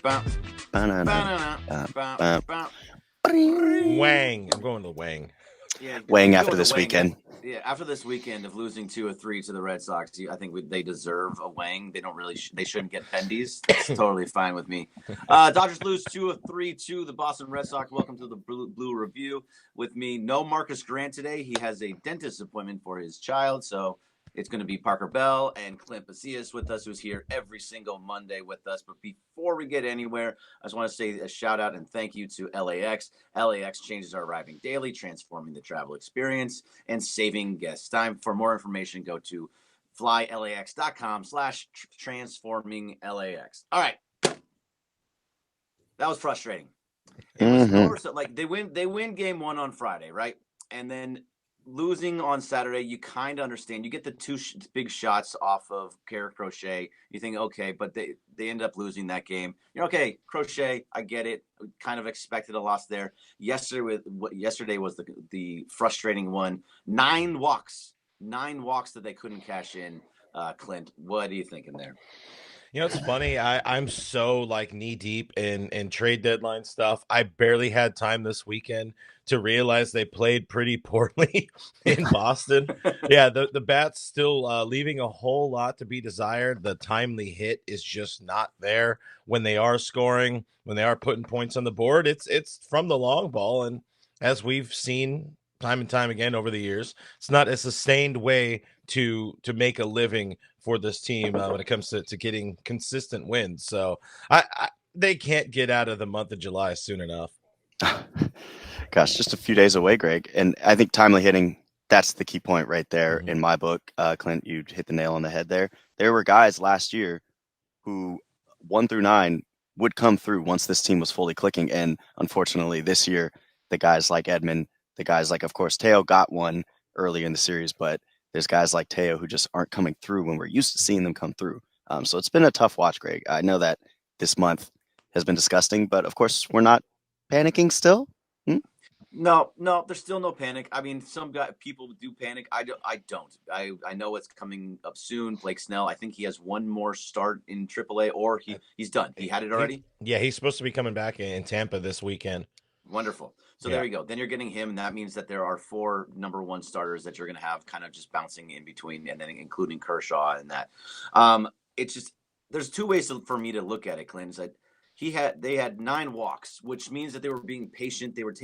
Wang. I'm going to Wang. Yeah, Wang after this weekend. Yeah, after this weekend of losing 2 or 3 to the Red Sox, I think they deserve a Wang. They don't really, they shouldn't get Bendies. That's totally fine with me. Dodgers lose 2 or 3 to the Boston Red Sox. Welcome to the Blue Review. With me, no Marcus Grant today. He has a dentist appointment for his child, so it's going to be Parker Bell and Clint Pasillas with us, who's here every single Monday with us. But before we get anywhere, I just want to say a shout out and thank you to LAX. LAX changes are arriving daily, transforming the travel experience and saving guests time. For more information, go to flylax.com/transforminglax. All right. That was frustrating. It was like they win game 1 on Friday, right? And then losing on Saturday, you kind of understand. You get the 2 big shots off of Garrett Crochet. You think, okay, but they end up losing that game. You're okay, Crochet, I get it. Kind of expected a loss there. Yesterday was the frustrating one. 9 walks that they couldn't cash in. Clint, what are you thinking there? You know, it's funny. I'm so like knee deep in trade deadline stuff. I barely had time this weekend to realize they played pretty poorly in Boston. Yeah, the Bats still leaving a whole lot to be desired. The timely hit is just not there when they are scoring, when they are putting points on the board. It's from the long ball, and as we've seen time and time again over the years, it's not a sustained way to make a living for this team when it comes to getting consistent wins. So they can't get out of the month of July soon enough. Gosh, just a few days away, Greg. And I think timely hitting, that's the key point right there in my book. Clint, you hit the nail on the head there. There were guys last year who 1 through 9 would come through once this team was fully clicking. And unfortunately this year, the guys like Edman, the guys like, of course, Teo got one early in the series, but there's guys like Teo who just aren't coming through when we're used to seeing them come through. So it's been a tough watch, Greg. I know that this month has been disgusting, but of course we're not panicking still. No, there's still no panic. I mean, people do panic. I don't. I know it's coming up soon. Blake Snell, I think he has one more start in AAA, or he's done. He had it already? He's supposed to be coming back in Tampa this weekend. Wonderful. So there you go. Then you're getting him, and that means that there are 4 number 1 starters that you're going to have kind of just bouncing in between, and then including Kershaw and that. It's just there's 2 ways for me to look at it, Clint. Is that they had 9 walks, which means that they were being patient. They were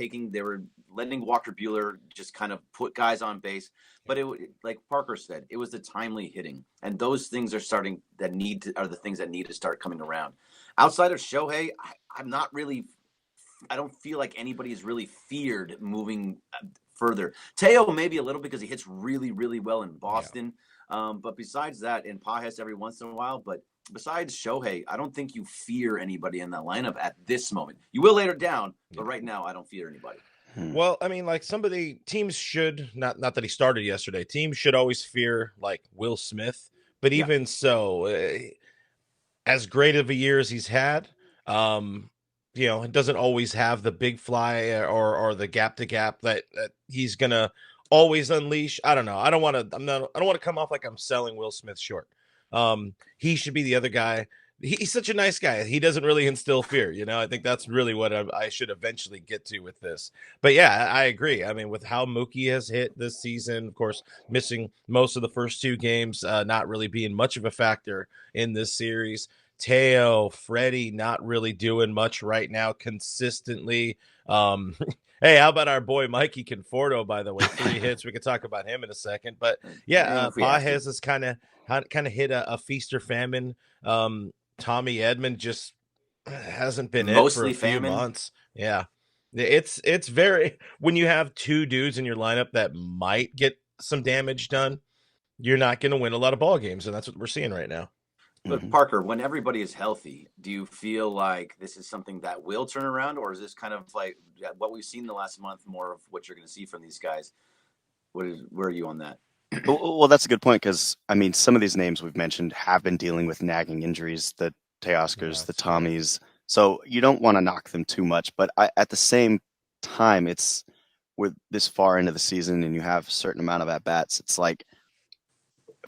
letting Walker Buehler just kind of put guys on base. But like Parker said, it was the timely hitting, and those things are the things that need to start coming around. Outside of Shohei, I'm not really. I don't feel like anybody is really feared moving further. Teo maybe a little because he hits really, really well in Boston. Yeah. But besides that, and Pages every once in a while, but besides Shohei, I don't think you fear anybody in that lineup at this moment. You will later down, but right now I don't fear anybody. Well, I mean, like teams should, not that he started yesterday, teams should always fear like Will Smith. But even so, as great of a year as he's had, it doesn't always have the big fly or the gap to gap that he's gonna always unleash. I don't know. I don't want to come off like I'm selling Will Smith short. He should be the other guy. He's such a nice guy. He doesn't really instill fear. I think that's really what I should eventually get to with this. But yeah, I agree. I mean, with how Mookie has hit this season, of course, missing most of the first 2 games, not really being much of a factor in this series. Teo, Freddie, not really doing much right now consistently. Hey, how about our boy Mikey Conforto, by the way? 3 hits. We could talk about him in a second. But yeah, Pages has kind of hit a feast or famine. Tommy Edman just hasn't been mostly it for a few months. Yeah. It's very, when you have 2 dudes in your lineup that might get some damage done, you're not going to win a lot of ball games, and that's what we're seeing right now. But Parker, when everybody is healthy, do you feel like this is something that will turn around, or is this kind of like what we've seen the last month, more of what you're going to see from these guys? Where are you on that? Well, that's a good point, because, I mean, some of these names we've mentioned have been dealing with nagging injuries, the Teoscars, the Tommies. So you don't want to knock them too much. But at the same time, we're this far into the season and you have a certain amount of at-bats. It's like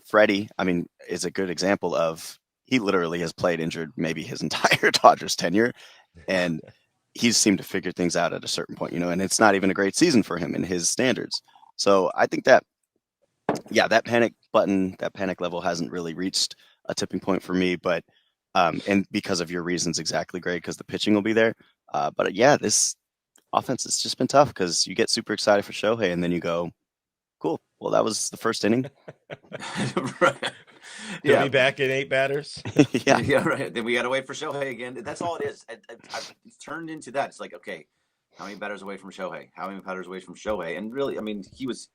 Freddie, I mean, is a good example of he literally has played injured maybe his entire Dodgers tenure, and he's seemed to figure things out at a certain point, and it's not even a great season for him in his standards. So I think that, yeah, that panic button, that panic level hasn't really reached a tipping point for me, but and because of your reasons exactly, Greg, because the pitching will be there. But yeah, this offense has just been tough because you get super excited for Shohei and then you go, cool. Well, that was the first inning. Right. He'll be back in 8 batters. Yeah. Yeah, right. Then we got to wait for Shohei again. That's all it is. It's turned into that. It's like, okay, how many batters away from Shohei? How many batters away from Shohei? And really, I mean, he's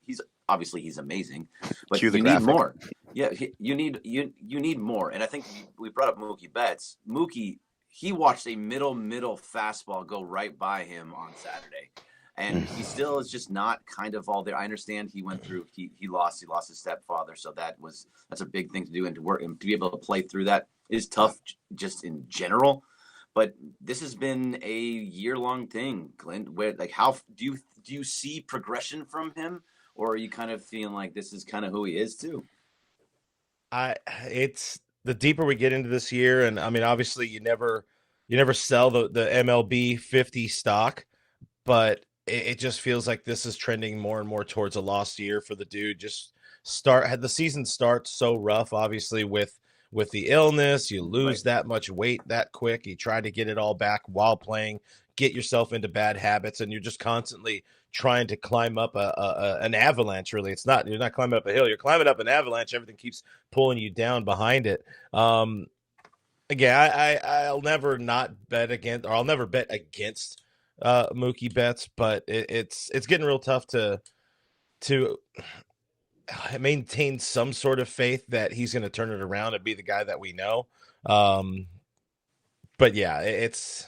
obviously he's amazing, but Cue the you graphic. need more. Yeah, you need more. And I think we brought up Mookie Betts. Mookie, he watched a middle fastball go right by him on Saturday. And he still is just not kind of all there. I understand he went through, he lost his stepfather. So that's a big thing to do, and to work and to be able to play through that is tough just in general. But this has been a year-long thing, Clint. Where, like, how do you see progression from him, or are you kind of feeling like this is kind of who he is too? It's the deeper we get into this year, and I mean, obviously, you never sell the MLB 50 stock, but it just feels like this is trending more and more towards a lost year for the dude. Just had the season start so rough, obviously with the illness, you lose that much weight that quick. You try to get it all back while playing, get yourself into bad habits, and you're just constantly trying to climb up an avalanche. Really, you're not climbing up a hill, you're climbing up an avalanche. Everything keeps pulling you down behind it. Again, I'll never not bet against, or I'll never bet against Mookie Betts, but it's getting real tough to maintain some sort of faith that he's going to turn it around and be the guy that we know. But yeah, it's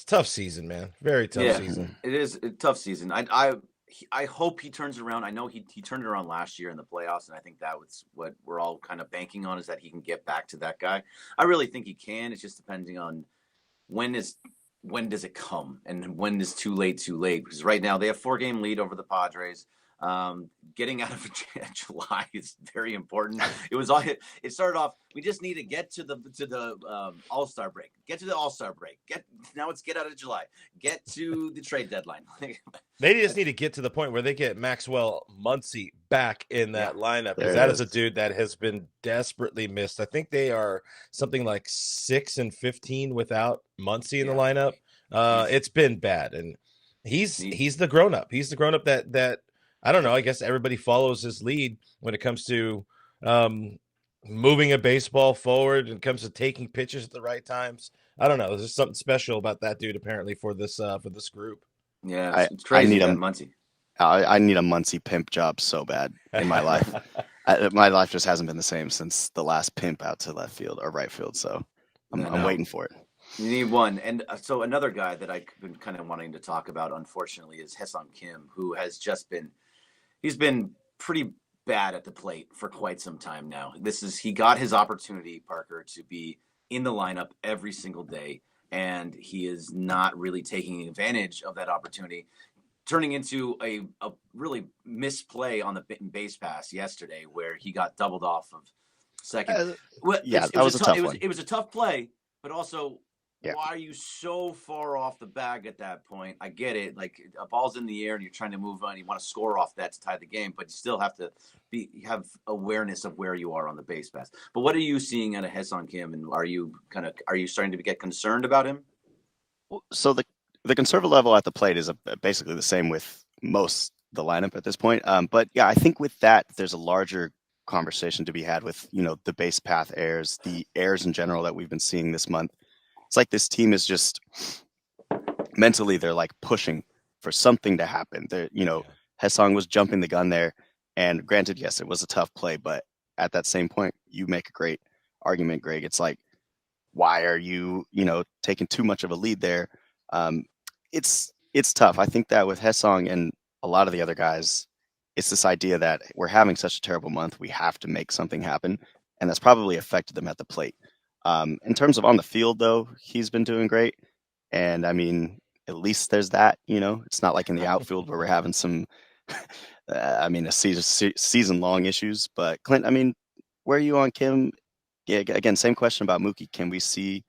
a tough season, man. Very tough season. It is a tough season. I hope he turns around. I know he turned it around last year in the playoffs, and I think that was what we're all kind of banking on, is that he can get back to that guy. I really think he can. It's just depending on when does it come, and when is too late? Because right now they have 4-game lead over the Padres. Getting out of July is very important. It started off, we just need to get to the All-Star break. Get to the All-Star break. Now it's get out of July. Get to the trade deadline. They just need to get to the point where they get Maxwell Muncy back in that lineup, because that is a dude that has been desperately missed. I think they are something like 6-15 without Muncy in the lineup. It's been bad, and he's the grown up. He's the grown up that I don't know. I guess everybody follows his lead when it comes to moving a baseball forward and comes to taking pitches at the right times. I don't know. There's just something special about that dude, apparently, for this group. Yeah, it's crazy. Muncy. I need a Muncy pimp job so bad in my life. My life just hasn't been the same since the last pimp out to left field or right field. So I'm waiting for it. You need one. And so another guy that I've been kind of wanting to talk about, unfortunately, is Hassan Kim, who has just been he's been pretty bad at the plate for quite some time now. He got his opportunity, Parker, to be in the lineup every single day, and he is not really taking advantage of that opportunity, turning into a really misplay on the base pass yesterday, where he got doubled off of second. That was a tough one. It was a tough play, but also, why are you so far off the bag at that point? I get it. Like, a ball's in the air and you're trying to move on. You want to score off that to tie the game, but you still have to have awareness of where you are on the base pass. But what are you seeing out of Hassan Kim, and are you starting to get concerned about him? So the conservative level at the plate is basically the same with most the lineup at this point. But yeah, I think with that, there's a larger conversation to be had with, the base path errors, the errors in general that we've been seeing this month. It's like this team is just mentally, they're like pushing for something to happen. Hassan was jumping the gun there, and granted, yes, it was a tough play, but at that same point, you make a great argument, Greg. It's like, why are you, taking too much of a lead there? It's tough. I think that with Hassan and a lot of the other guys, it's this idea that we're having such a terrible month, we have to make something happen, and that's probably affected them at the plate. In terms of on the field, though, he's been doing great. And I mean, at least there's that, it's not like in the outfield where we're having some, a season long issues. But Clint, where are you on Kim? Yeah, again, same question about Mookie. Can we see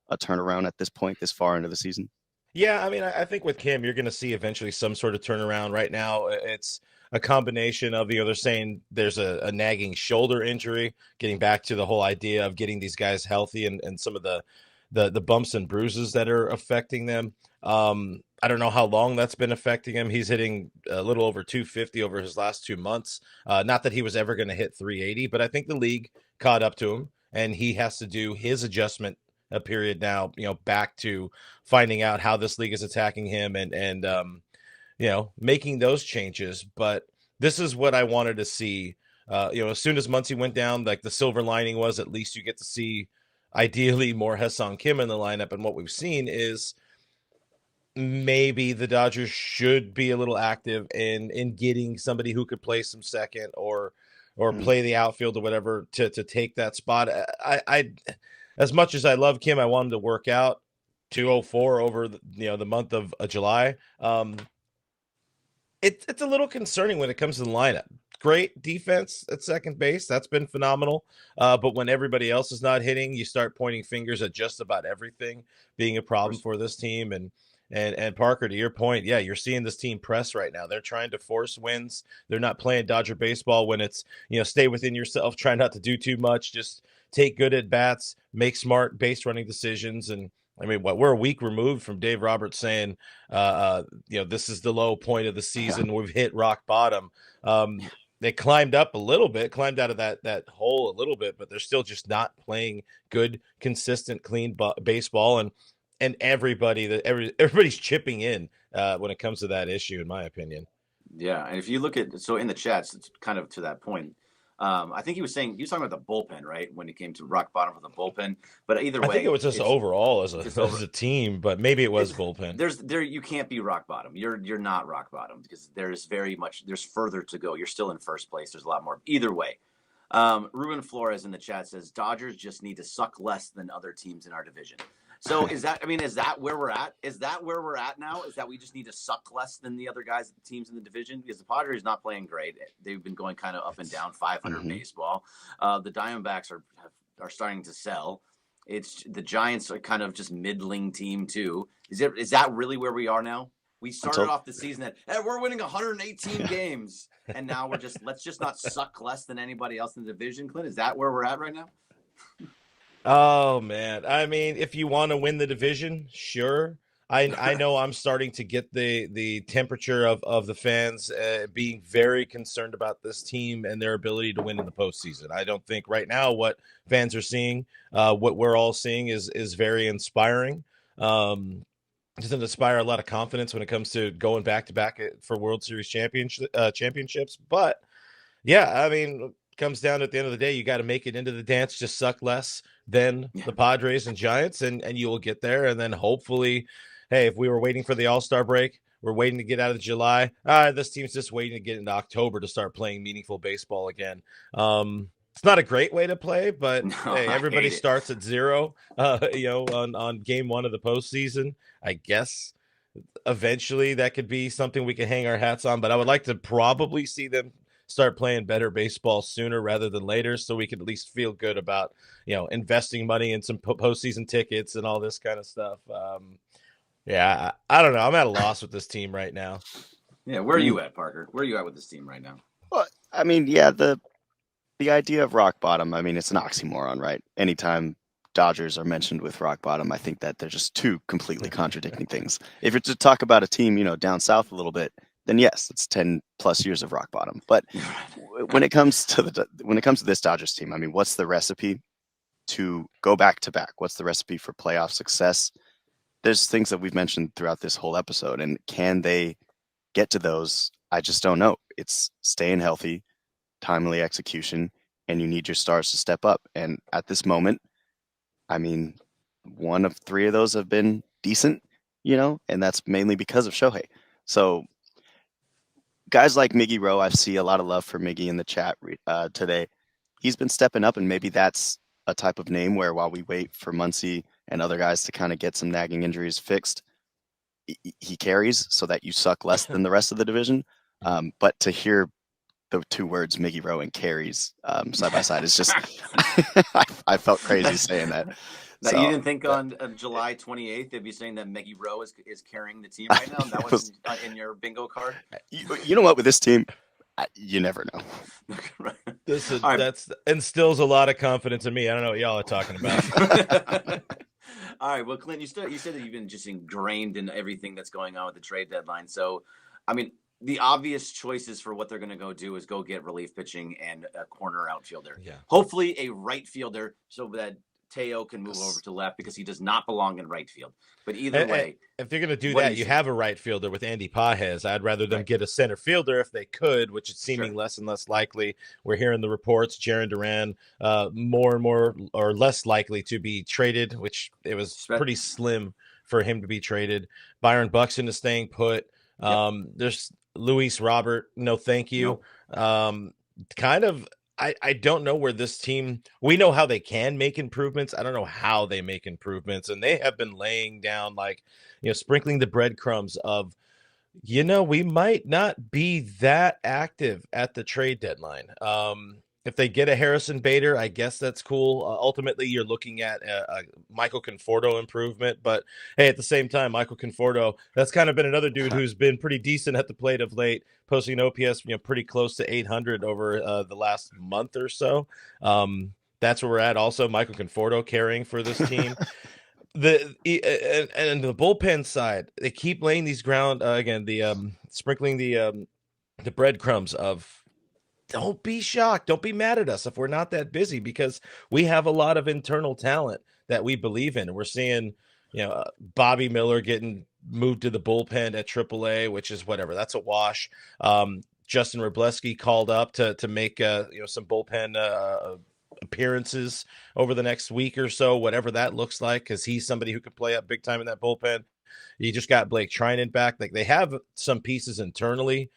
a turnaround at this point, this far into the season? Yeah, I mean, I think with Kim, you're going to see eventually some sort of turnaround. Right now, it's a combination of, they're saying there's a nagging shoulder injury, getting back to the whole idea of getting these guys healthy and some of the bumps and bruises that are affecting them. I don't know how long that's been affecting him. He's hitting a little over 250 over his last 2 months. Not that he was ever going to hit 380, but I think the league caught up to him, and he has to do his adjustment a period now, back to finding out how this league is attacking him and making those changes. But this is what I wanted to see. As soon as Muncy went down, like, the silver lining was at least you get to see ideally more Hassan Kim in the lineup. And what we've seen is maybe the Dodgers should be a little active in getting somebody who could play some second or play the outfield or whatever to take that spot. I as much as I love Kim, I want him to work out 204 over the month of July. It's a little concerning when it comes to the lineup. Great defense at second base. That's been phenomenal. But when everybody else is not hitting, you start pointing fingers at just about everything being a problem for this team. And Parker, to your point, yeah, you're seeing this team press right now. They're trying to force wins. They're not playing Dodger baseball when it's, stay within yourself, try not to do too much, just take good at bats, make smart base running decisions. And I mean, we're a week removed from Dave Roberts saying, this is the low point of the season. Yeah. We've hit rock bottom. They climbed up a little bit, climbed out of that hole a little bit, but they're still just not playing good, consistent, clean baseball. And everybody's chipping in when it comes to that issue, in my opinion. Yeah, and if you look at, so in the chats, it's kind of to that point. I think he was talking about the bullpen, right? When it came to rock bottom for the bullpen, but either way, I think it was just overall as a team, but maybe it was bullpen. You can't be rock bottom. You're not rock bottom because there's further to go. You're still in first place. There's a lot more. Either way, Ruben Flores in the chat says Dodgers just need to suck less than other teams in our division. So is that where we're at? Is that where we're at now? Is that we just need to suck less than the other teams in the division? Because the Padres not playing great. They've been going kind of up and down, 500 baseball. The Diamondbacks are starting to sell. It's the Giants are kind of just middling team too. Is that really where we are now? We started off the season that we're winning 118 games, and now let's just not suck less than anybody else in the division. Clint, is that where we're at right now? Oh man, I mean, if you want to win the division, sure. I know I'm starting to get the temperature of the fans being very concerned about this team and their ability to win in the postseason. I don't think right now what fans are seeing, what we're all seeing is very inspiring. Doesn't inspire a lot of confidence when it comes to going back to back for World Series championships. But yeah, I mean, it comes down to, at the end of the day, you got to make it into the dance, just suck less than the Padres and Giants, and you will get there. And then hopefully, hey, if we were waiting for the All-Star break, we're waiting to get out of July. This team's just waiting to get into October to start playing meaningful baseball again. It's not a great way to play, but hey, everybody starts at zero, on game one of the postseason. I guess eventually that could be something we can hang our hats on, but I would like to probably see them start playing better baseball sooner rather than later, so we can at least feel good about, investing money in some postseason tickets and all this kind of stuff. Yeah, I don't know. I'm at a loss with this team right now. Yeah, where are you at, Parker? Where are you at with this team right now? Well, I mean, yeah, the idea of rock bottom, I mean, it's an oxymoron, right? Anytime Dodgers are mentioned with rock bottom, I think that they're just two completely contradicting things. If you're to talk about a team, down south a little bit, then yes, it's 10 plus years of rock bottom. But when it comes to this Dodgers team, I mean, what's the recipe to go back to back? What's the recipe for playoff success? There's things that we've mentioned throughout this whole episode, and can they get to those? I just don't know. It's staying healthy, timely execution, and you need your stars to step up. And at this moment, I mean, one of three of those have been decent, and that's mainly because of Shohei. So guys like Miggy Rowe, I see a lot of love for Miggy in the chat today. He's been stepping up, and maybe that's a type of name where while we wait for Muncy and other guys to kind of get some nagging injuries fixed, he carries so that you suck less than the rest of the division. But to hear the two words Miggy Rowe and carries side by side is just I felt crazy saying that. Now, So you didn't think on July 28th they'd be saying that Miggy Rowe is carrying the team right now? And that wasn't in your bingo card? You know what, with this team, you never know. That's instills a lot of confidence in me. I don't know what y'all are talking about. All right. Well, Clint, you said that you've been just ingrained in everything that's going on with the trade deadline. So, I mean, the obvious choices for what they're going to go do is go get relief pitching and a corner outfielder. Yeah. Hopefully a right fielder so that Teo can move over to left because he does not belong in right field. But either way, if you're going to do that, you have a right fielder with Andy Pages. I'd rather them get a center fielder if they could, which is seeming less and less likely. We're hearing the reports, Jarren Duran, more and more or less likely to be traded, which it was pretty slim for him to be traded. Byron Buxton is staying put. There's Luis Robert. No, thank you. I don't know where this team, we know how they can make improvements. I don't know how they make improvements. And they have been laying down sprinkling the breadcrumbs of, we might not be that active at the trade deadline. If they get a Harrison Bader, I guess that's cool. Ultimately, you're looking at a Michael Conforto improvement. But, hey, at the same time, Michael Conforto, that's kind of been another dude who's been pretty decent at the plate of late, posting an OPS pretty close to 800 over the last month or so. That's where we're at. Also, Michael Conforto carrying for this team. And the bullpen side, they keep laying these ground, sprinkling the breadcrumbs of, don't be shocked. Don't be mad at us if we're not that busy, because we have a lot of internal talent that we believe in. We're seeing, Bobby Miller getting moved to the bullpen at AAA, which is whatever. That's a wash. Justin Wrobleski called up to make some bullpen appearances over the next week or so, whatever that looks like, because he's somebody who could play up big time in that bullpen. You just got Blake Trinan back. Like, they have some pieces internally.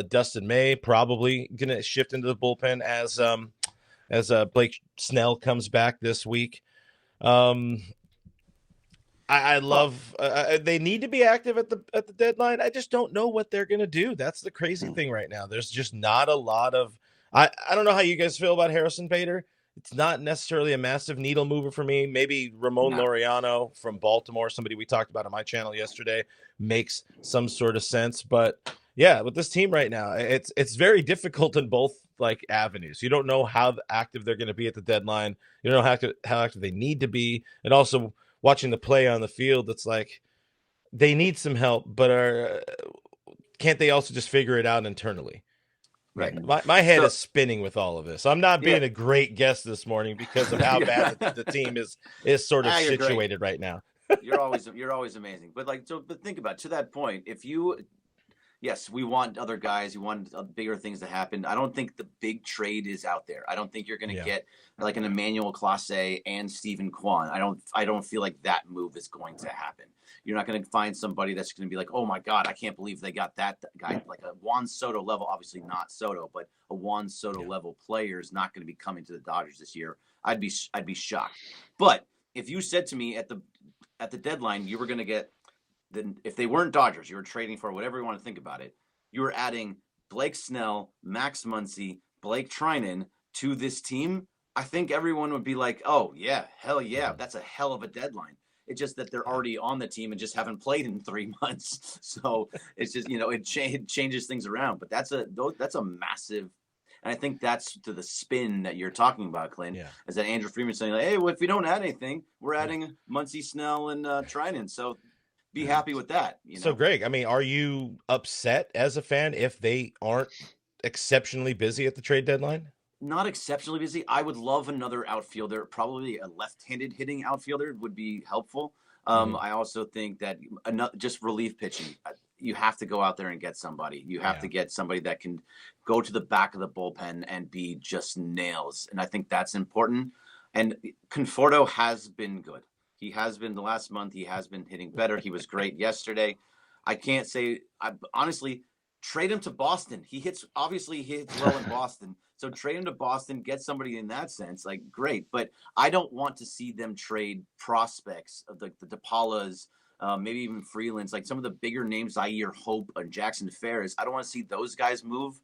Dustin May probably going to shift into the bullpen as Blake Snell comes back this week. I love they need to be active at the deadline. I just don't know what they're going to do. That's the crazy thing right now. There's just not a lot of I don't know how you guys feel about Harrison Bader. It's not necessarily a massive needle mover for me. Maybe Ramon Laureano from Baltimore, somebody we talked about on my channel yesterday, makes some sort of sense. But yeah, with this team right now, it's very difficult in both avenues. You don't know how active they're going to be at the deadline. You don't know how active they need to be. And also watching the play on the field, it's like they need some help, but can't they also just figure it out internally? Right. My head is spinning with all of this. I'm not being a great guest this morning because of how bad the team is sort of situated right now. You're always amazing. But but think about it, to that point, yes, we want other guys. We want bigger things to happen. I don't think the big trade is out there. I don't think you're going to get an Emmanuel Clase and Stephen Kwan. I don't feel like that move is going to happen. You're not going to find somebody that's going to be like, oh my God, I can't believe they got that guy, like a Juan Soto level. Obviously not Soto, but a Juan Soto level player is not going to be coming to the Dodgers this year. I'd be shocked. But if you said to me at the deadline, you were going to get, then if they weren't Dodgers, you were trading for whatever you want to think about it. You were adding Blake Snell, Max Muncy, Blake Trinan to this team. I think everyone would be like, oh yeah, hell yeah, that's a hell of a deadline. It's just that they're already on the team and just haven't played in 3 months. So it's just, it changes things around. But that's a massive, and I think that's to the spin that you're talking about, Clint. Yeah. Is that Andrew Freeman saying hey, well, if we don't add anything, we're adding Muncy, Snell, and Trinan. So be happy with that. So, Greg, I mean, are you upset as a fan if they aren't exceptionally busy at the trade deadline? Not exceptionally busy. I would love another outfielder. Probably a left-handed hitting outfielder would be helpful. I also think that just relief pitching, you have to go out there and get somebody. You have to get somebody that can go to the back of the bullpen and be just nails. And I think that's important. And Conforto has been good. He has been the last month. He has been hitting better. He was great yesterday. I can't say, honestly, trade him to Boston. He hits well in Boston. So trade him to Boston, get somebody in that sense, great. But I don't want to see them trade prospects of the DePaulas, maybe even Freelands, some of the bigger names, Zaire Hope and Jackson Ferris. I don't want to see those guys move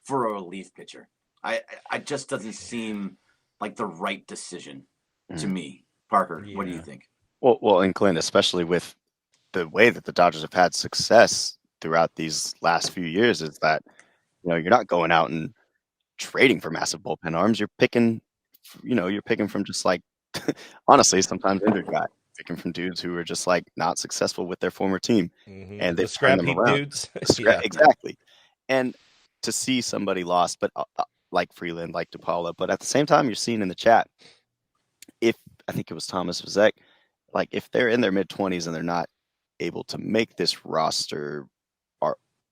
for a relief pitcher. I just doesn't seem like the right decision to me. Parker, what do you think? Well, and Clint, especially with the way that the Dodgers have had success throughout these last few years, is that you're not going out and trading for massive bullpen arms. You're picking from just like honestly sometimes injured guys, picking from dudes who are just like not successful with their former team, and the scrap heap dudes. Exactly. And to see somebody lost, but like Freeland, like DePaula, but at the same time, you're seeing in the chat, if I think it was Thomas Vazek, like if they're in their mid-20s and they're not able to make this roster,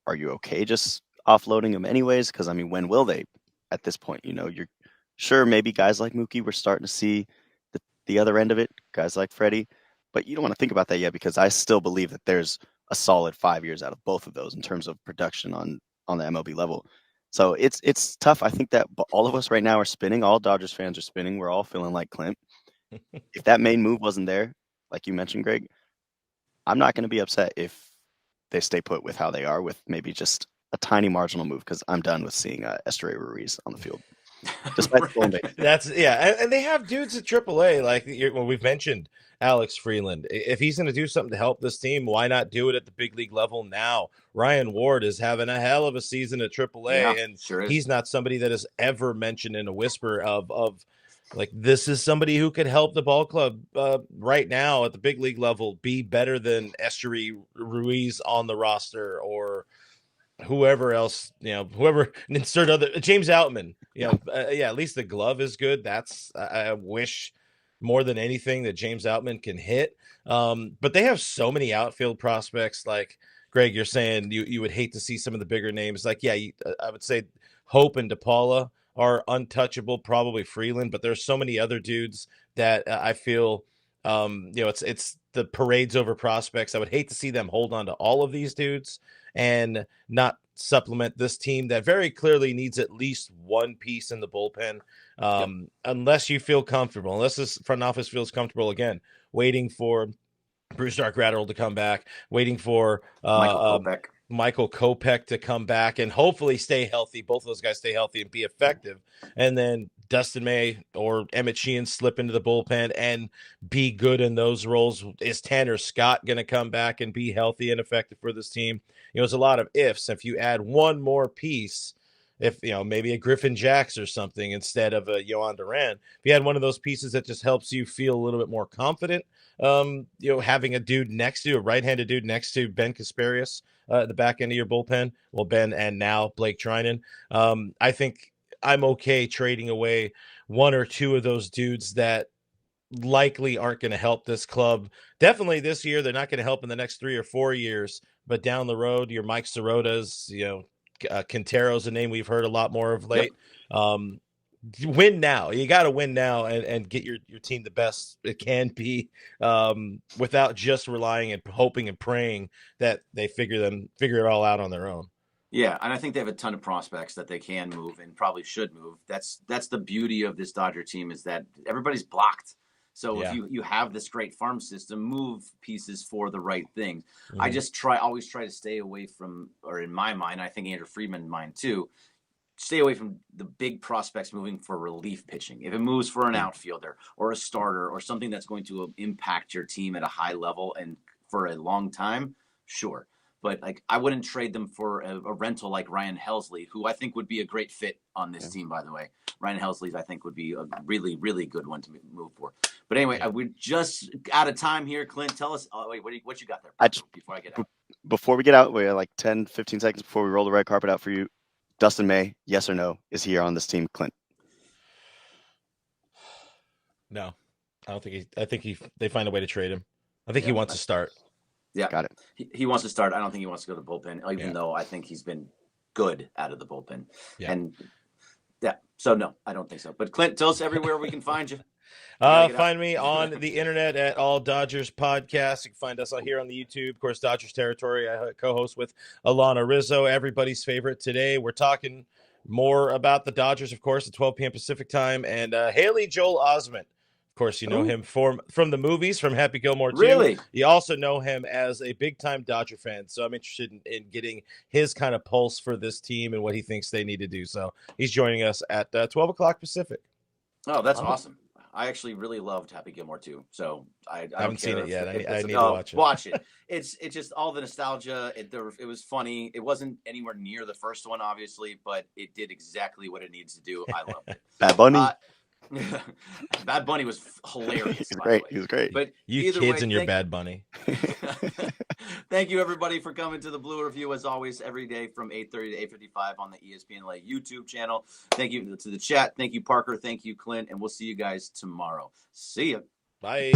are you okay just offloading them anyways? Because I mean, when will they? At this point, you're sure maybe guys like Mookie, we're starting to see the other end of it, guys like Freddie, but you don't want to think about that yet, because I still believe that there's a solid 5 years out of both of those in terms of production on the MLB level. So it's tough. I think that all of us right now are spinning. All Dodgers fans are spinning. We're all feeling like Clint. If that main move wasn't there, like you mentioned, Greg, I'm not going to be upset if they stay put with how they are, with maybe just a tiny marginal move, because I'm done with seeing Esteury Ruiz on the field. Despite That's and they have dudes at AAA, like we've mentioned Alex Freeland. If he's going to do something to help this team, why not do it at the big league level now? Ryan Ward is having a hell of a season at AAA, and he's not somebody that is ever mentioned in a whisper of like, this is somebody who could help the ball club right now at the big league level be better than Esteury Ruiz on the roster, or whoever else, whoever, insert other, James Outman, at least the glove is good. That's, I wish more than anything that James Outman can hit. But they have so many outfield prospects. Like Greg, you're saying you would hate to see some of the bigger names. Like, I would say Hope and DePaula are untouchable, probably Freeland, but there's so many other dudes that I feel, it's the parades over prospects. I would hate to see them hold on to all of these dudes and not supplement this team that very clearly needs at least one piece in the bullpen. Unless you feel comfortable, unless this front office feels comfortable, again, waiting for Bruce Dark-Rattle to come back, waiting for Michael Kopech to come back and hopefully stay healthy. Both of those guys stay healthy and be effective. And then Dustin May or Emmett Sheehan slip into the bullpen and be good in those roles. Is Tanner Scott going to come back and be healthy and effective for this team? There's a lot of ifs. If you add one more piece, if maybe a Griffin Jacks or something instead of a Yohan Duran, if you had one of those pieces that just helps you feel a little bit more confident, having a dude next to a right-handed dude next to Ben Kasparius at the back end of your bullpen, well, Ben and now Blake Trinan, I think I'm okay trading away one or two of those dudes that likely aren't going to help this club. Definitely this year, they're not going to help in the next 3 or 4 years, but down the road, your Mike Sirotas, Quintero's a name we've heard a lot more of late. Win now. You got to win now and get your team the best it can be, without just relying and hoping and praying that they figure it all out on their own. Yeah, and I think they have a ton of prospects that they can move and probably should move. That's the beauty of this Dodger team, is that everybody's blocked. So if you have this great farm system, move pieces for the right thing. Mm-hmm. I just always try to stay away from, or in my mind, I think Andrew Friedman's mind too, stay away from the big prospects moving for relief pitching. If it moves for an outfielder or a starter or something that's going to impact your team at a high level and for a long time, sure. But I wouldn't trade them for a rental like Ryan Helsley, who I think would be a great fit on this team, by the way. Ryan Helsley, I think, would be a really, really good one to move for. But anyway, we're just out of time here. Clint, tell us, what you got there before I get out? Before we get out, we have like 10, 15 seconds before we roll the red carpet out for you. Dustin May, yes or no, is he on this team, Clint? No, I don't think I think they find a way to trade him. I think he wants to start. Yeah, got it. He wants to start. I don't think he wants to go to the bullpen, even though I think he's been good out of the bullpen. Yeah. And so no, I don't think so. But Clint, tell us everywhere we can find you. Find me on the internet at All Dodgers Podcast. You can find us here on the YouTube. Of course, Dodgers Territory. I co-host with Alana Rizzo, everybody's favorite. Today, we're talking more about the Dodgers, of course, at 12 p.m. Pacific time. And Haley Joel Osment Of course, you know him from the movies, from Happy Gilmore 2. Really? You also know him as a big-time Dodger fan, so I'm interested in getting his kind of pulse for this team and what he thinks they need to do. So he's joining us at 12 o'clock Pacific. Oh, that's awesome. I actually really loved Happy Gilmore 2, so I haven't seen it yet. I need to watch it. Watch it. It's just all the nostalgia. It was funny. It wasn't anywhere near the first one, obviously, but it did exactly what it needs to do. I loved it. Bad Bunny. Bad Bunny was hilarious. He's great. He was great. But you kids and your Bad Bunny. Thank you, everybody, for coming to the Blue Review, as always, every day from 8:30 to 8:55 on the ESPN LA YouTube channel. Thank you to the chat. Thank you, Parker. Thank you, Clint. And we'll see you guys tomorrow. See ya. Bye.